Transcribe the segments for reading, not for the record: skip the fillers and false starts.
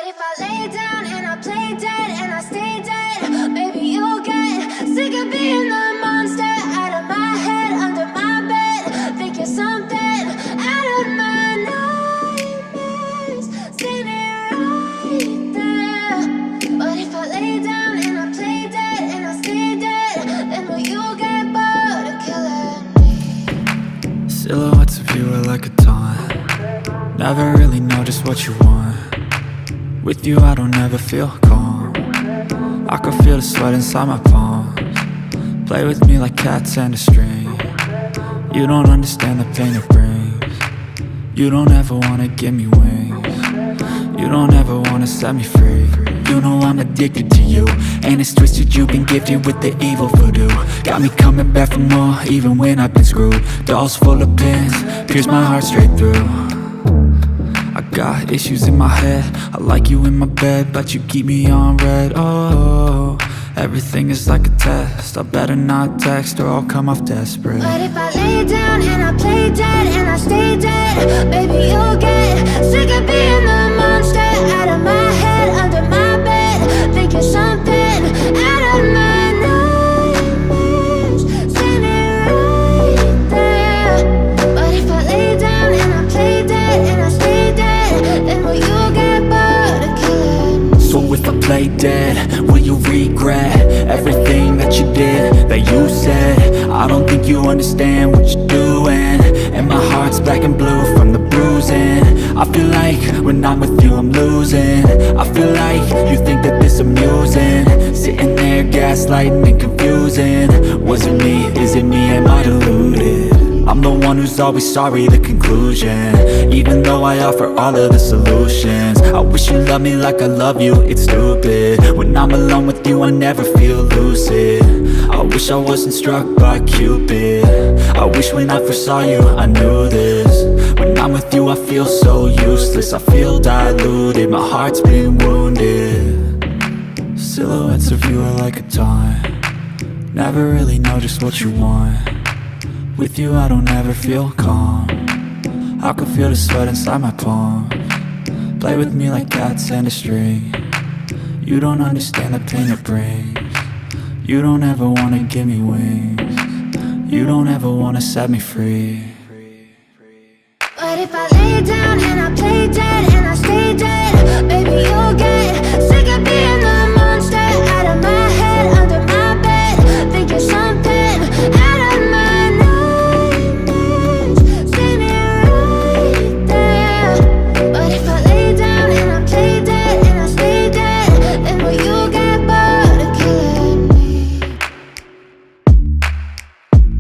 if I lay down and I play dead and I stay dead, maybe you'll get sick of being the monster out of my head, under my bed. Think you're something out of my nightmares, standing right there. But if I lay down and I play dead and I stay dead, then will you get bored of killing me? Silhouettes of you are like a taunt. Never really know just what you want. With you I don't ever feel calm. I can feel the sweat inside my palms. Play with me like cats and a string. You don't understand the pain it brings. You don't ever wanna give me wings. You don't ever wanna set me free. You know I'm addicted to you, and it's twisted, you've been gifted with the evil voodoo. Got me coming back for more, even when I've been screwed. Dolls full of pins, pierce my heart straight through. I got issues in my head, I like you in my bed, but you keep me on red. Oh, everything is like a test, I better not text or I'll come off desperate. But if I lay down and I play dead and I stay dead, baby you'll get sick of being the monster out of my head, under my bed. Think you're something out of my nightmares, standing right there. But if I lay down and I play dead and I stay dead, then will you get bored of killing me? So if I play dead, will you regret everything that you did, that you said? I don't think you understand what you're doing, and my heart's black and blue from the bruising. I feel like when I'm with you I'm losing. I feel like you think that this amusing, sitting there gaslighting and confusing. Was it me? Is it me? Am I deluded? I'm the one who's always sorry, the conclusion, even though I offer all of the solutions. I wish you loved me like I love you, it's stupid. When I'm alone with you I never feel lucid. I wish I wasn't struck by Cupid. I wish when I first saw you I knew this. When I'm with you I feel so useless, I feel diluted, my heart's been wounded. Silhouettes of you are like a taunt. Never really know just what you want. With you I don't ever feel calm. I can feel the sweat inside my palms. Play with me like cats and a string. You don't understand the pain it brings. You don't ever wanna give me wings. You don't ever wanna set me free. But if I lay down and I play dead and I stay dead, baby you'll get sick of being the monster out of my head, under my bed. Think you're something out of my nightmares, standing right there. But if I lay down and I play dead and I stay dead, then will you get bored of killing me?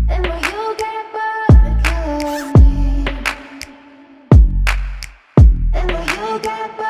Then will you get bored of killing me? And will you get back?